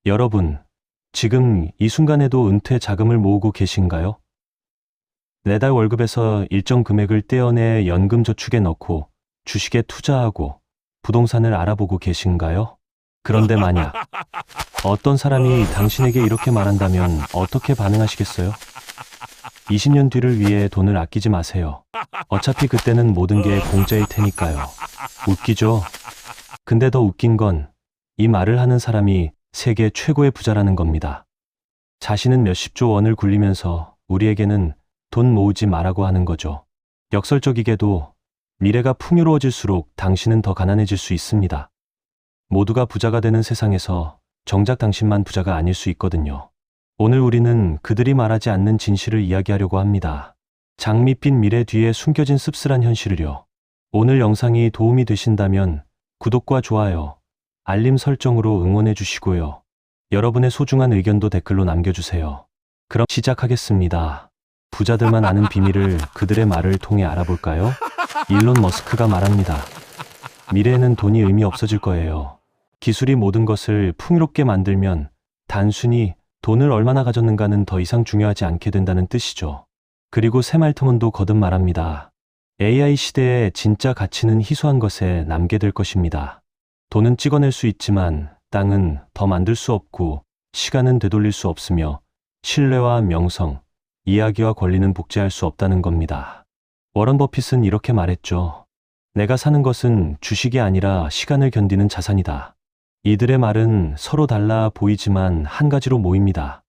여러분, 지금 이 순간에도 은퇴 자금을 모으고 계신가요? 매달 월급에서 일정 금액을 떼어내 연금 저축에 넣고 주식에 투자하고 부동산을 알아보고 계신가요? 그런데 만약 어떤 사람이 당신에게 이렇게 말한다면 어떻게 반응하시겠어요? 20년 뒤를 위해 돈을 아끼지 마세요. 어차피 그때는 모든 게 공짜일 테니까요. 웃기죠? 근데 더 웃긴 건 이 말을 하는 사람이 세계 최고의 부자라는 겁니다. 자신은 몇십조 원을 굴리면서 우리에게는 돈 모으지 말라고 하는 거죠. 역설적이게도 미래가 풍요로워질수록 당신은 더 가난해질 수 있습니다. 모두가 부자가 되는 세상에서 정작 당신만 부자가 아닐 수 있거든요. 오늘 우리는 그들이 말하지 않는 진실을 이야기하려고 합니다. 장밋빛 미래 뒤에 숨겨진 씁쓸한 현실을요. 오늘 영상이 도움이 되신다면 구독과 좋아요, 알림 설정으로 응원해 주시고요. 여러분의 소중한 의견도 댓글로 남겨주세요. 그럼 시작하겠습니다. 부자들만 아는 비밀을 그들의 말을 통해 알아볼까요? 일론 머스크가 말합니다. 미래에는 돈이 의미 없어질 거예요. 기술이 모든 것을 풍요롭게 만들면 단순히 돈을 얼마나 가졌는가는 더 이상 중요하지 않게 된다는 뜻이죠. 그리고 샘 알트먼도 거듭 말합니다. AI 시대의 진짜 가치는 희소한 것에 남게 될 것입니다. 돈은 찍어낼 수 있지만 땅은 더 만들 수 없고 시간은 되돌릴 수 없으며 신뢰와 명성, 이야기와 권리는 복제할 수 없다는 겁니다. 워런 버핏은 이렇게 말했죠. 내가 사는 것은 주식이 아니라 시간을 견디는 자산이다. 이들의 말은 서로 달라 보이지만 한 가지로 모입니다.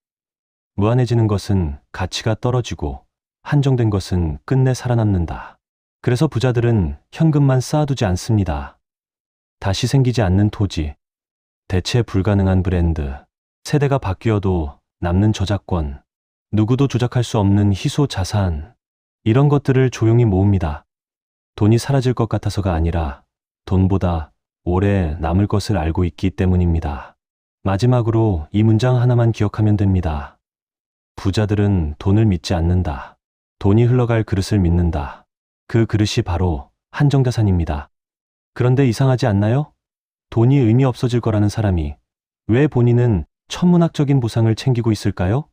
무한해지는 것은 가치가 떨어지고 한정된 것은 끝내 살아남는다. 그래서 부자들은 현금만 쌓아두지 않습니다. 다시 생기지 않는 토지, 대체 불가능한 브랜드, 세대가 바뀌어도 남는 저작권, 누구도 조작할 수 없는 희소 자산, 이런 것들을 조용히 모읍니다. 돈이 사라질 것 같아서가 아니라 돈보다 오래 남을 것을 알고 있기 때문입니다. 마지막으로 이 문장 하나만 기억하면 됩니다. 부자들은 돈을 믿지 않는다. 돈이 흘러갈 그릇을 믿는다. 그 그릇이 바로 한정자산입니다. 그런데 이상하지 않나요? 돈이 의미 없어질 거라는 사람이 왜 본인은 천문학적인 보상을 챙기고 있을까요?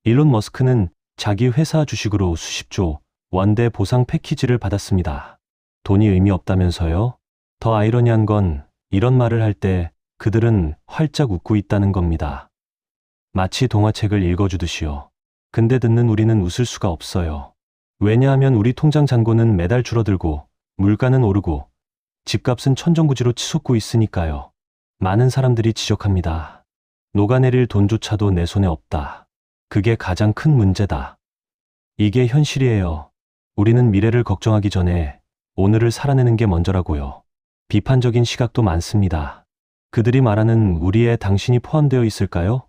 일론 머스크는 자기 회사 주식으로 수십조 원대 보상 패키지를 받았습니다. 돈이 의미 없다면서요? 더 아이러니한 건 이런 말을 할 때 그들은 활짝 웃고 있다는 겁니다. 마치 동화책을 읽어주듯이요. 근데 듣는 우리는 웃을 수가 없어요. 왜냐하면 우리 통장 잔고는 매달 줄어들고 물가는 오르고 집값은 천정부지로 치솟고 있으니까요. 많은 사람들이 지적합니다. 녹아내릴 돈조차도 내 손에 없다. 그게 가장 큰 문제다. 이게 현실이에요. 우리는 미래를 걱정하기 전에 오늘을 살아내는 게 먼저라고요. 비판적인 시각도 많습니다. 그들이 말하는 우리의 당신이 포함되어 있을까요?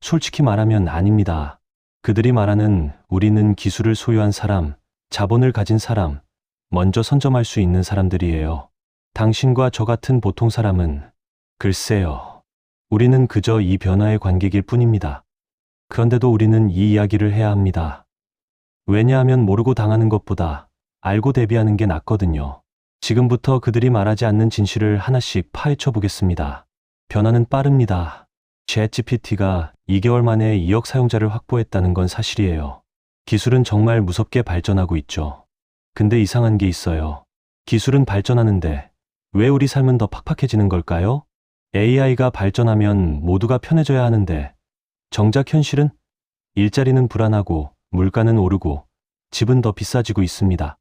솔직히 말하면 아닙니다. 그들이 말하는 우리는 기술을 소유한 사람, 자본을 가진 사람, 먼저 선점할 수 있는 사람들이에요. 당신과 저 같은 보통 사람은 글쎄요. 우리는 그저 이 변화의 관객일 뿐입니다. 그런데도 우리는 이 이야기를 해야 합니다. 왜냐하면 모르고 당하는 것보다 알고 대비하는 게 낫거든요. 지금부터 그들이 말하지 않는 진실을 하나씩 파헤쳐 보겠습니다. 변화는 빠릅니다. 챗GPT가 2개월 만에 2억 사용자를 확보했다는 건 사실이에요. 기술은 정말 무섭게 발전하고 있죠. 근데 이상한 게 있어요. 기술은 발전하는데 왜 우리 삶은 더 팍팍해지는 걸까요? AI가 발전하면 모두가 편해져야 하는데 정작 현실은 일자리는 불안하고 물가는 오르고 집은 더 비싸지고 있습니다.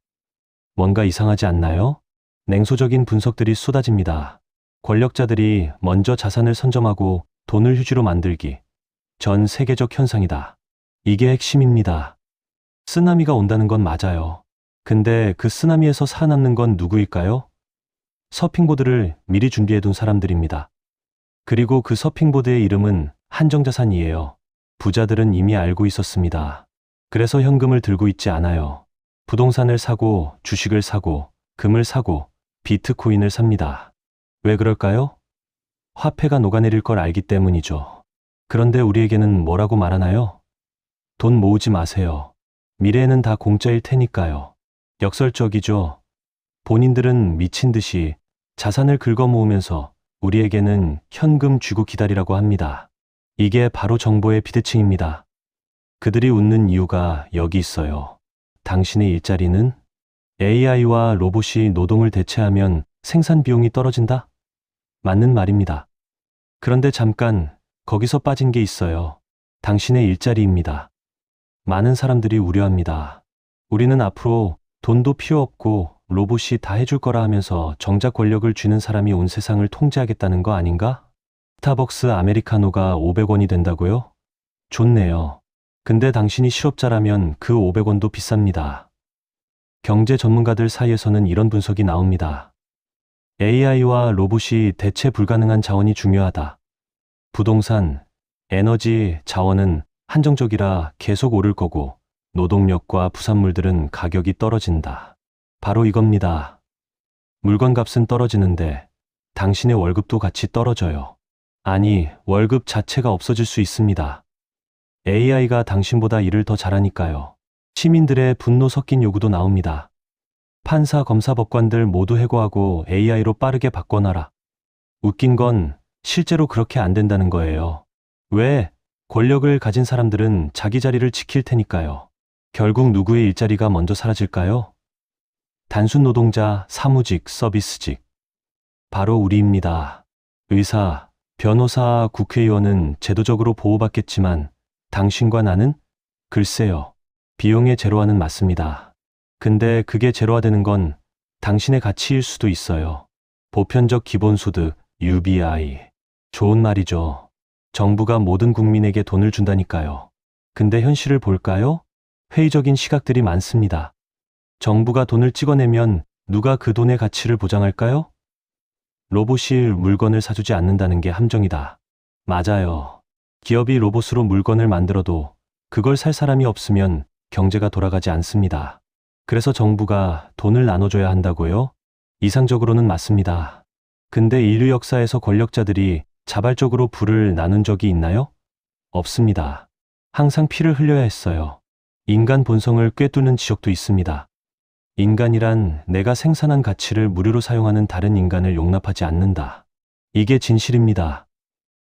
뭔가 이상하지 않나요? 냉소적인 분석들이 쏟아집니다. 권력자들이 먼저 자산을 선점하고 돈을 휴지로 만들기. 전 세계적 현상이다. 이게 핵심입니다. 쓰나미가 온다는 건 맞아요. 근데 그 쓰나미에서 살아남는 건 누구일까요? 서핑보드를 미리 준비해둔 사람들입니다. 그리고 그 서핑보드의 이름은 한정자산이에요. 부자들은 이미 알고 있었습니다. 그래서 현금을 들고 있지 않아요. 부동산을 사고 주식을 사고 금을 사고 비트코인을 삽니다. 왜 그럴까요? 화폐가 녹아내릴 걸 알기 때문이죠. 그런데 우리에게는 뭐라고 말하나요? 돈 모으지 마세요. 미래에는 다 공짜일 테니까요. 역설적이죠. 본인들은 미친 듯이 자산을 긁어 모으면서 우리에게는 현금 쥐고 기다리라고 합니다. 이게 바로 정보의 비대칭입니다. 그들이 웃는 이유가 여기 있어요. 당신의 일자리는 AI와 로봇이 노동을 대체하면 생산 비용이 떨어진다? 맞는 말입니다. 그런데 잠깐 거기서 빠진 게 있어요. 당신의 일자리입니다. 많은 사람들이 우려합니다. 우리는 앞으로 돈도 필요 없고 로봇이 다 해줄 거라 하면서 정작 권력을 쥐는 사람이 온 세상을 통제하겠다는 거 아닌가? 스타벅스 아메리카노가 500원이 된다고요? 좋네요. 근데 당신이 실업자라면 그 500원도 비쌉니다. 경제 전문가들 사이에서는 이런 분석이 나옵니다. AI와 로봇이 대체 불가능한 자원이 중요하다. 부동산, 에너지, 자원은 한정적이라 계속 오를 거고 노동력과 부산물들은 가격이 떨어진다. 바로 이겁니다. 물건값은 떨어지는데 당신의 월급도 같이 떨어져요. 아니, 월급 자체가 없어질 수 있습니다. AI가 당신보다 일을 더 잘하니까요. 시민들의 분노 섞인 요구도 나옵니다. 판사, 검사, 법관들 모두 해고하고 AI로 빠르게 바꿔놔라. 웃긴 건 실제로 그렇게 안 된다는 거예요. 왜? 권력을 가진 사람들은 자기 자리를 지킬 테니까요. 결국 누구의 일자리가 먼저 사라질까요? 단순 노동자, 사무직, 서비스직. 바로 우리입니다. 의사, 변호사, 국회의원은 제도적으로 보호받겠지만 당신과 나는? 글쎄요. 비용의 제로화는 맞습니다. 근데 그게 제로화되는 건 당신의 가치일 수도 있어요. 보편적 기본소득, UBI. 좋은 말이죠. 정부가 모든 국민에게 돈을 준다니까요. 근데 현실을 볼까요? 회의적인 시각들이 많습니다. 정부가 돈을 찍어내면 누가 그 돈의 가치를 보장할까요? 로봇이 물건을 사주지 않는다는 게 함정이다. 맞아요. 기업이 로봇으로 물건을 만들어도 그걸 살 사람이 없으면 경제가 돌아가지 않습니다. 그래서 정부가 돈을 나눠줘야 한다고요? 이상적으로는 맞습니다. 근데 인류 역사에서 권력자들이 자발적으로 부를 나눈 적이 있나요? 없습니다. 항상 피를 흘려야 했어요. 인간 본성을 꿰뚫는 지적도 있습니다. 인간이란 내가 생산한 가치를 무료로 사용하는 다른 인간을 용납하지 않는다. 이게 진실입니다.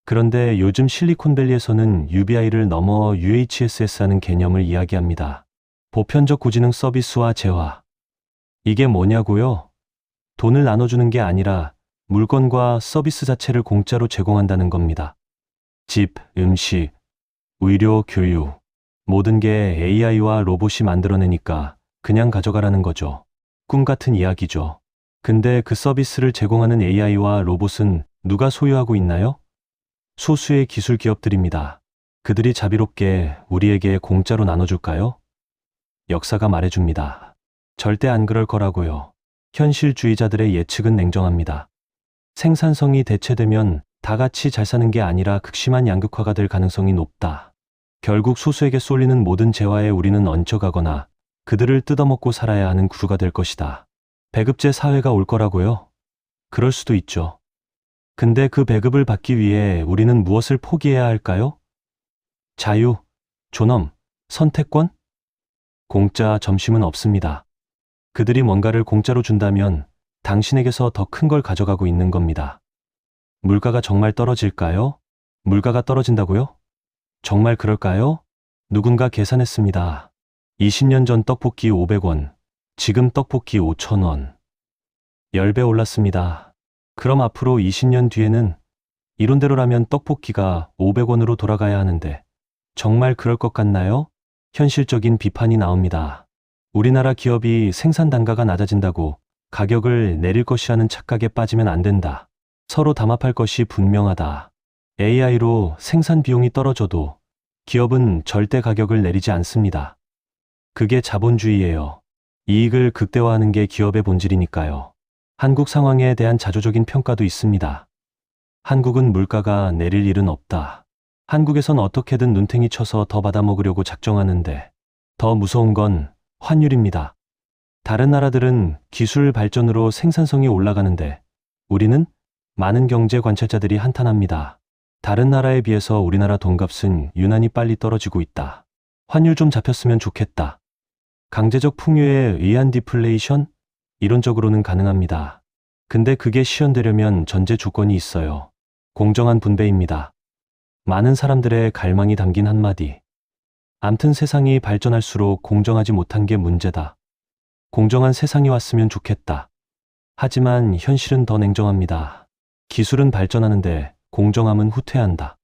그런데 요즘 실리콘밸리에서는 UBI를 넘어 UHSS라는 개념을 이야기합니다. 보편적 고지능 서비스와 재화. 이게 뭐냐고요? 돈을 나눠주는 게 아니라 물건과 서비스 자체를 공짜로 제공한다는 겁니다. 집, 음식, 의료, 교육. 모든 게 AI와 로봇이 만들어내니까 그냥 가져가라는 거죠. 꿈 같은 이야기죠. 근데 그 서비스를 제공하는 AI와 로봇은 누가 소유하고 있나요? 소수의 기술 기업들입니다. 그들이 자비롭게 우리에게 공짜로 나눠줄까요? 역사가 말해줍니다. 절대 안 그럴 거라고요. 현실주의자들의 예측은 냉정합니다. 생산성이 대체되면 다 같이 잘 사는 게 아니라 극심한 양극화가 될 가능성이 높다. 결국 소수에게 쏠리는 모든 재화에 우리는 얹혀가거나 그들을 뜯어먹고 살아야 하는 구조가 될 것이다. 배급제 사회가 올 거라고요? 그럴 수도 있죠. 근데 그 배급을 받기 위해 우리는 무엇을 포기해야 할까요? 자유, 존엄, 선택권? 공짜 점심은 없습니다. 그들이 뭔가를 공짜로 준다면 당신에게서 더 큰 걸 가져가고 있는 겁니다. 물가가 정말 떨어질까요? 물가가 떨어진다고요? 정말 그럴까요? 누군가 계산했습니다. 20년 전 떡볶이 500원, 지금 떡볶이 5,000원. 10배 올랐습니다. 그럼 앞으로 20년 뒤에는 이론대로라면 떡볶이가 500원으로 돌아가야 하는데 정말 그럴 것 같나요? 현실적인 비판이 나옵니다. 우리나라 기업이 생산 단가가 낮아진다고 가격을 내릴 것이라는 착각에 빠지면 안 된다. 서로 담합할 것이 분명하다. AI로 생산 비용이 떨어져도 기업은 절대 가격을 내리지 않습니다. 그게 자본주의예요. 이익을 극대화하는 게 기업의 본질이니까요. 한국 상황에 대한 자조적인 평가도 있습니다. 한국은 물가가 내릴 일은 없다. 한국에선 어떻게든 눈탱이 쳐서 더 받아먹으려고 작정하는데 더 무서운 건 환율입니다. 다른 나라들은 기술 발전으로 생산성이 올라가는데 우리는 많은 경제 관찰자들이 한탄합니다. 다른 나라에 비해서 우리나라 돈값은 유난히 빨리 떨어지고 있다. 환율 좀 잡혔으면 좋겠다. 강제적 풍요에 의한 디플레이션? 이론적으로는 가능합니다. 근데 그게 실현되려면 전제 조건이 있어요. 공정한 분배입니다. 많은 사람들의 갈망이 담긴 한마디. 암튼 세상이 발전할수록 공정하지 못한 게 문제다. 공정한 세상이 왔으면 좋겠다. 하지만 현실은 더 냉정합니다. 기술은 발전하는데 공정함은 후퇴한다.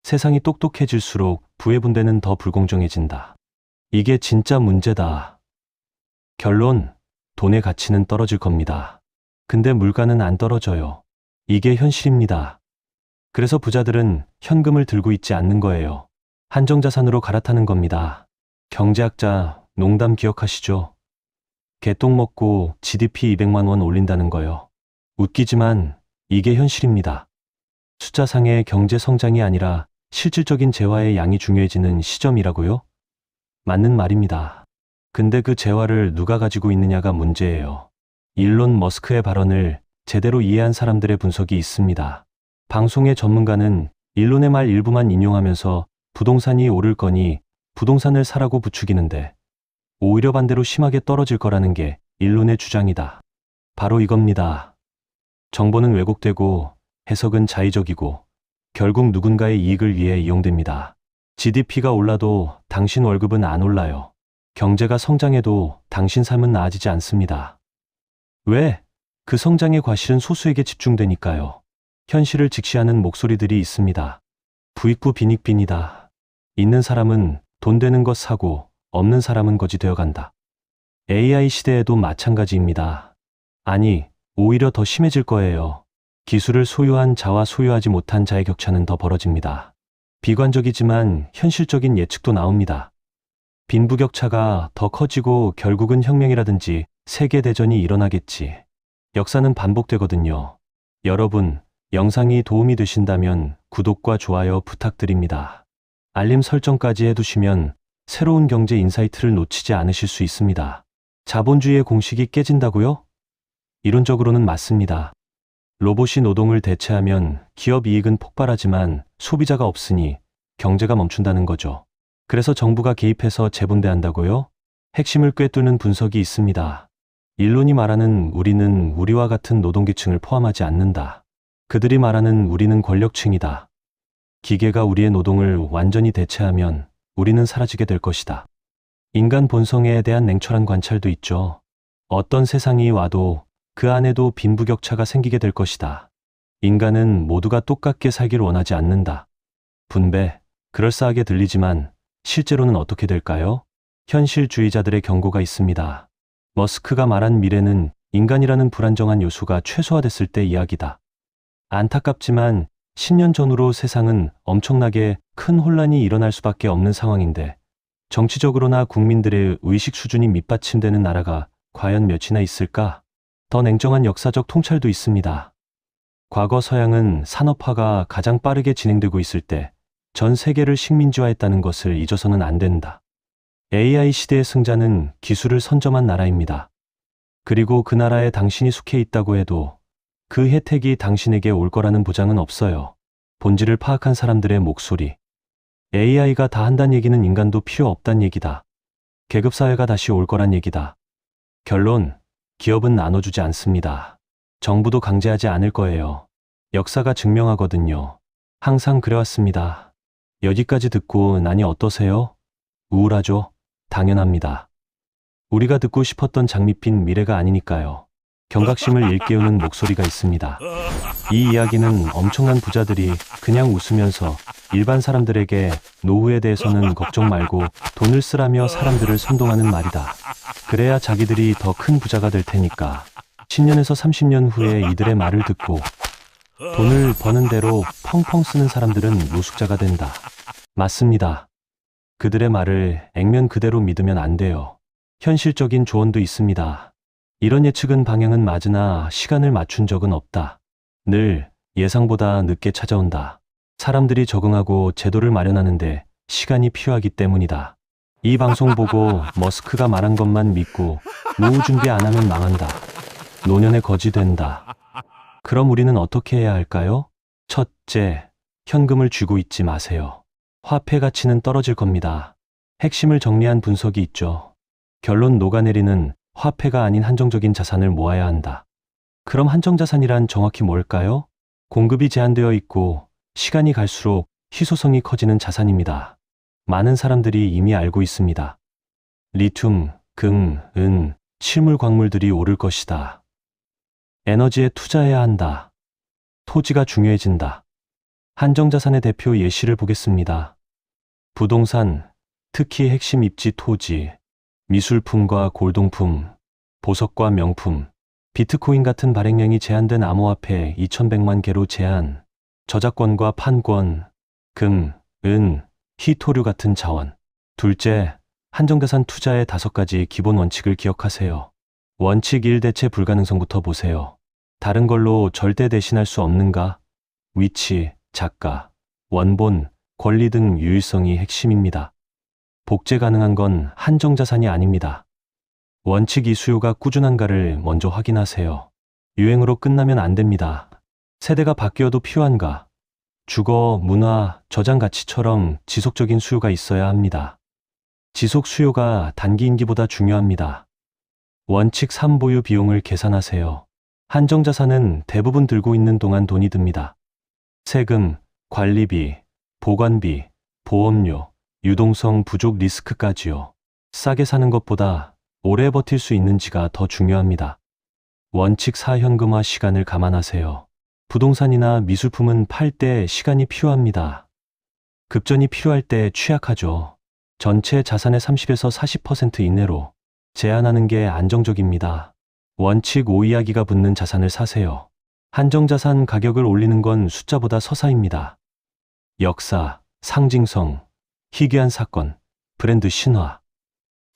세상이 똑똑해질수록 부의 분배는 더 불공정해진다. 이게 진짜 문제다. 결론, 돈의 가치는 떨어질 겁니다. 근데 물가는 안 떨어져요. 이게 현실입니다. 그래서 부자들은 현금을 들고 있지 않는 거예요. 한정자산으로 갈아타는 겁니다. 경제학자 농담 기억하시죠? 개똥 먹고 GDP 200만 원 올린다는 거요. 웃기지만 이게 현실입니다. 숫자상의 경제 성장이 아니라 실질적인 재화의 양이 중요해지는 시점이라고요? 맞는 말입니다. 근데 그 재화를 누가 가지고 있느냐가 문제예요. 일론 머스크의 발언을 제대로 이해한 사람들의 분석이 있습니다. 방송의 전문가는 일론의 말 일부만 인용하면서 부동산이 오를 거니 부동산을 사라고 부추기는데 오히려 반대로 심하게 떨어질 거라는 게 일론의 주장이다. 바로 이겁니다. 정보는 왜곡되고 해석은 자의적이고 결국 누군가의 이익을 위해 이용됩니다. GDP가 올라도 당신 월급은 안 올라요. 경제가 성장해도 당신 삶은 나아지지 않습니다. 왜? 그 성장의 과실은 소수에게 집중되니까요. 현실을 직시하는 목소리들이 있습니다. 부익부 빈익빈이다. 있는 사람은 돈 되는 것 사고 없는 사람은 거지 되어간다. AI 시대에도 마찬가지입니다. 아니, 오히려 더 심해질 거예요. 기술을 소유한 자와 소유하지 못한 자의 격차는 더 벌어집니다. 비관적이지만 현실적인 예측도 나옵니다. 빈부격차가 더 커지고 결국은 혁명이라든지 세계대전이 일어나겠지. 역사는 반복되거든요. 여러분, 영상이 도움이 되신다면 구독과 좋아요 부탁드립니다. 알림 설정까지 해두시면 새로운 경제 인사이트를 놓치지 않으실 수 있습니다. 자본주의의 공식이 깨진다고요? 이론적으로는 맞습니다. 로봇이 노동을 대체하면 기업 이익은 폭발하지만 소비자가 없으니 경제가 멈춘다는 거죠. 그래서 정부가 개입해서 재분배한다고요? 핵심을 꿰뚫는 분석이 있습니다. 일론이 말하는 우리는 우리와 같은 노동계층을 포함하지 않는다. 그들이 말하는 우리는 권력층이다. 기계가 우리의 노동을 완전히 대체하면 우리는 사라지게 될 것이다. 인간 본성에 대한 냉철한 관찰도 있죠. 어떤 세상이 와도 그 안에도 빈부격차가 생기게 될 것이다. 인간은 모두가 똑같게 살기를 원하지 않는다. 분배, 그럴싸하게 들리지만 실제로는 어떻게 될까요? 현실주의자들의 경고가 있습니다. 머스크가 말한 미래는 인간이라는 불안정한 요소가 최소화됐을 때 이야기다. 안타깝지만 10년 전으로 세상은 엄청나게 큰 혼란이 일어날 수밖에 없는 상황인데 정치적으로나 국민들의 의식 수준이 밑받침되는 나라가 과연 몇이나 있을까? 더 냉정한 역사적 통찰도 있습니다. 과거 서양은 산업화가 가장 빠르게 진행되고 있을 때 전 세계를 식민지화했다는 것을 잊어서는 안 된다. AI 시대의 승자는 기술을 선점한 나라입니다. 그리고 그 나라에 당신이 속해 있다고 해도 그 혜택이 당신에게 올 거라는 보장은 없어요. 본질을 파악한 사람들의 목소리. AI가 다 한다는 얘기는 인간도 필요 없단 얘기다. 계급사회가 다시 올 거란 얘기다. 결론, 기업은 나눠주지 않습니다. 정부도 강제하지 않을 거예요. 역사가 증명하거든요. 항상 그래왔습니다. 여기까지 듣고 나니 어떠세요? 우울하죠? 당연합니다. 우리가 듣고 싶었던 장밋빛 미래가 아니니까요. 경각심을 일깨우는 목소리가 있습니다. 이 이야기는 엄청난 부자들이 그냥 웃으면서 일반 사람들에게 노후에 대해서는 걱정 말고 돈을 쓰라며 사람들을 선동하는 말이다. 그래야 자기들이 더 큰 부자가 될 테니까 10년에서 30년 후에 이들의 말을 듣고 돈을 버는 대로 펑펑 쓰는 사람들은 노숙자가 된다. 맞습니다. 그들의 말을 액면 그대로 믿으면 안 돼요. 현실적인 조언도 있습니다. 이런 예측은 방향은 맞으나 시간을 맞춘 적은 없다. 늘 예상보다 늦게 찾아온다. 사람들이 적응하고 제도를 마련하는데 시간이 필요하기 때문이다. 이 방송 보고 머스크가 말한 것만 믿고 노후 준비 안 하면 망한다. 노년의 거지 된다. 그럼 우리는 어떻게 해야 할까요? 첫째, 현금을 쥐고 있지 마세요. 화폐 가치는 떨어질 겁니다. 핵심을 정리한 분석이 있죠. 결론 녹아내리는 화폐가 아닌 한정적인 자산을 모아야 한다. 그럼 한정자산이란 정확히 뭘까요? 공급이 제한되어 있고 시간이 갈수록 희소성이 커지는 자산입니다. 많은 사람들이 이미 알고 있습니다. 리튬, 금, 은, 실물 광물들이 오를 것이다. 에너지에 투자해야 한다. 토지가 중요해진다. 한정자산의 대표 예시를 보겠습니다. 부동산, 특히 핵심 입지 토지, 미술품과 골동품, 보석과 명품, 비트코인 같은 발행량이 제한된 암호화폐 2100만 개로 제한, 저작권과 판권, 금, 은, 희토류 같은 자원. 둘째, 한정자산 투자의 5가지 기본 원칙을 기억하세요. 원칙 1, 대체 불가능성부터 보세요. 다른 걸로 절대 대신할 수 없는가? 위치, 작가, 원본, 권리 등 유일성이 핵심입니다. 복제 가능한 건 한정자산이 아닙니다. 원칙 2, 수요가 꾸준한가를 먼저 확인하세요. 유행으로 끝나면 안 됩니다. 세대가 바뀌어도 필요한가? 주거, 문화, 저장 가치처럼 지속적인 수요가 있어야 합니다. 지속 수요가 단기 인기보다 중요합니다. 원칙 3, 보유 비용을 계산하세요. 한정자산은 대부분 들고 있는 동안 돈이 듭니다. 세금, 관리비, 보관비, 보험료, 유동성 부족 리스크까지요. 싸게 사는 것보다 오래 버틸 수 있는지가 더 중요합니다. 원칙 4, 현금화 시간을 감안하세요. 부동산이나 미술품은 팔 때 시간이 필요합니다. 급전이 필요할 때 취약하죠. 전체 자산의 30에서 40% 이내로 제한하는 게 안정적입니다. 원칙 5, 이야기가 붙는 자산을 사세요. 한정자산 가격을 올리는 건 숫자보다 서사입니다. 역사, 상징성, 희귀한 사건, 브랜드 신화.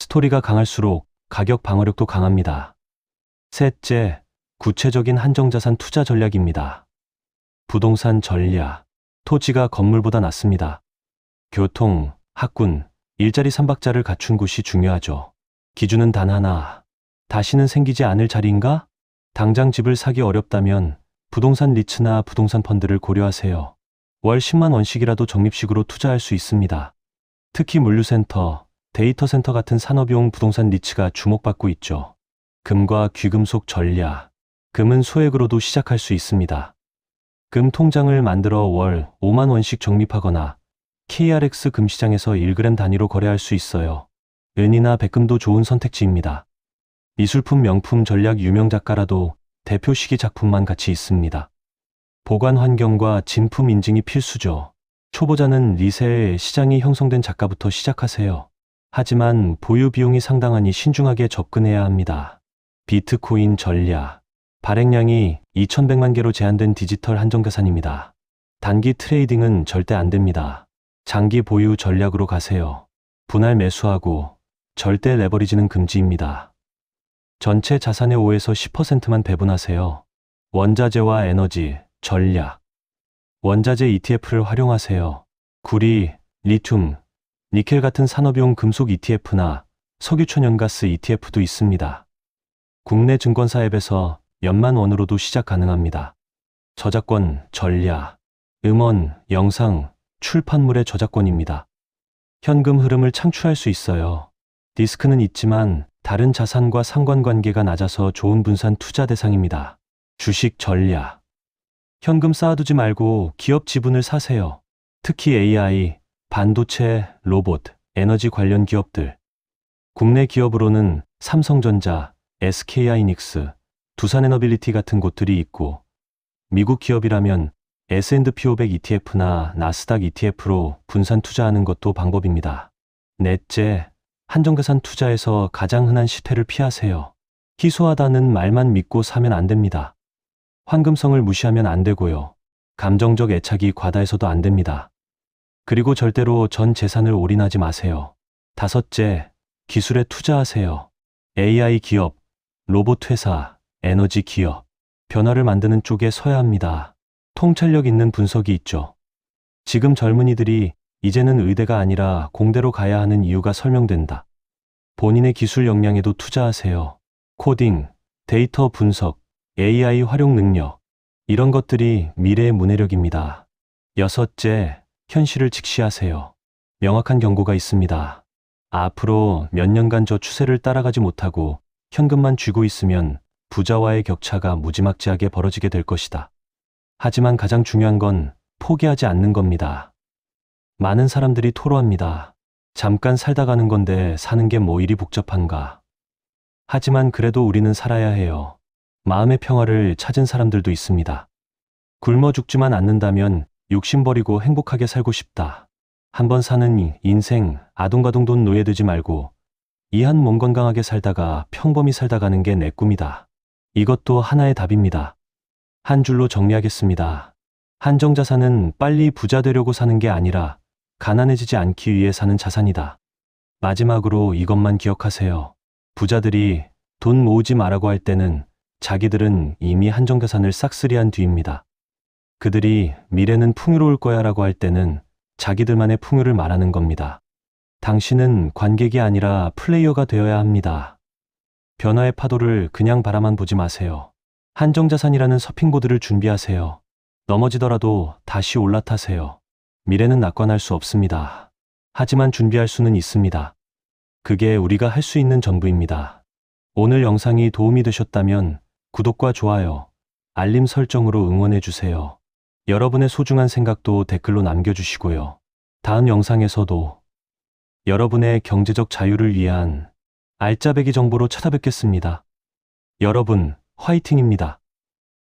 스토리가 강할수록 가격 방어력도 강합니다. 셋째, 구체적인 한정자산 투자 전략입니다. 부동산 전략. 토지가 건물보다 낫습니다. 교통, 학군, 일자리 3박자를 갖춘 곳이 중요하죠. 기준은 단 하나. 다시는 생기지 않을 자리인가? 당장 집을 사기 어렵다면 부동산 리츠나 부동산 펀드를 고려하세요. 월 10만 원씩이라도 적립식으로 투자할 수 있습니다. 특히 물류센터, 데이터 센터 같은 산업용 부동산 리츠가 주목받고 있죠. 금과 귀금속 전략. 금은 소액으로도 시작할 수 있습니다. 금 통장을 만들어 월 5만 원씩 적립하거나 KRX 금시장에서 1g 단위로 거래할 수 있어요. 은이나 백금도 좋은 선택지입니다. 미술품 명품 전략. 유명 작가라도 대표 시기 작품만 같이 있습니다. 보관 환경과 진품 인증이 필수죠. 초보자는 리셀 시장이 형성된 작가부터 시작하세요. 하지만 보유 비용이 상당하니 신중하게 접근해야 합니다. 비트코인 전략. 발행량이 2100만 개로 제한된 디지털 한정자산입니다. 단기 트레이딩은 절대 안 됩니다. 장기 보유 전략으로 가세요. 분할 매수하고 절대 레버리지는 금지입니다. 전체 자산의 5에서 10%만 배분하세요. 원자재와 에너지, 전략. 원자재 ETF를 활용하세요. 구리, 리튬, 니켈 같은 산업용 금속 ETF나 석유천연가스 ETF도 있습니다. 국내 증권사 앱에서 몇만 원으로도 시작 가능합니다. 저작권, 전략. 음원, 영상, 출판물의 저작권입니다. 현금 흐름을 창출할 수 있어요. 리스크는 있지만 다른 자산과 상관관계가 낮아서 좋은 분산 투자 대상입니다. 주식 전략. 현금 쌓아두지 말고 기업 지분을 사세요. 특히 AI, 반도체, 로봇, 에너지 관련 기업들. 국내 기업으로는 삼성전자, SK하이닉스, 두산에너빌리티 같은 곳들이 있고, 미국 기업이라면 S&P 500 ETF나 나스닥 ETF로 분산 투자하는 것도 방법입니다. 넷째, 한정자산 투자에서 가장 흔한 실패를 피하세요. 희소하다는 말만 믿고 사면 안 됩니다. 황금성을 무시하면 안 되고요. 감정적 애착이 과다해서도 안 됩니다. 그리고 절대로 전 재산을 올인하지 마세요. 다섯째, 기술에 투자하세요. AI 기업, 로봇 회사, 에너지 기업, 변화를 만드는 쪽에 서야 합니다. 통찰력 있는 분석이 있죠. 지금 젊은이들이 이제는 의대가 아니라 공대로 가야 하는 이유가 설명된다. 본인의 기술 역량에도 투자하세요. 코딩, 데이터 분석, AI 활용 능력, 이런 것들이 미래의 문해력입니다. 여섯째, 현실을 직시하세요. 명확한 경고가 있습니다. 앞으로 몇 년간 저 추세를 따라가지 못하고 현금만 쥐고 있으면 부자와의 격차가 무지막지하게 벌어지게 될 것이다. 하지만 가장 중요한 건 포기하지 않는 겁니다. 많은 사람들이 토로합니다. 잠깐 살다 가는 건데 사는 게 뭐 이리 복잡한가. 하지만 그래도 우리는 살아야 해요. 마음의 평화를 찾은 사람들도 있습니다. 굶어 죽지만 않는다면 욕심 버리고 행복하게 살고 싶다. 한번 사는 인생 아둥바둥 노예 되지 말고 이 한 몸 건강하게 살다가 평범히 살다 가는 게 내 꿈이다. 이것도 하나의 답입니다. 한 줄로 정리하겠습니다. 한정자산은 빨리 부자 되려고 사는 게 아니라 가난해지지 않기 위해 사는 자산이다. 마지막으로 이것만 기억하세요. 부자들이 돈 모으지 말라고 할 때는 자기들은 이미 한정자산을 싹쓸이한 뒤입니다. 그들이 미래는 풍요로울 거야 라고 할 때는 자기들만의 풍요를 말하는 겁니다. 당신은 관객이 아니라 플레이어가 되어야 합니다. 변화의 파도를 그냥 바라만 보지 마세요. 한정자산이라는 서핑보드를 준비하세요. 넘어지더라도 다시 올라타세요. 미래는 낙관할 수 없습니다. 하지만 준비할 수는 있습니다. 그게 우리가 할 수 있는 전부입니다. 오늘 영상이 도움이 되셨다면 구독과 좋아요, 알림 설정으로 응원해 주세요. 여러분의 소중한 생각도 댓글로 남겨주시고요. 다음 영상에서도 여러분의 경제적 자유를 위한 알짜배기 정보로 찾아뵙겠습니다. 여러분, 화이팅입니다.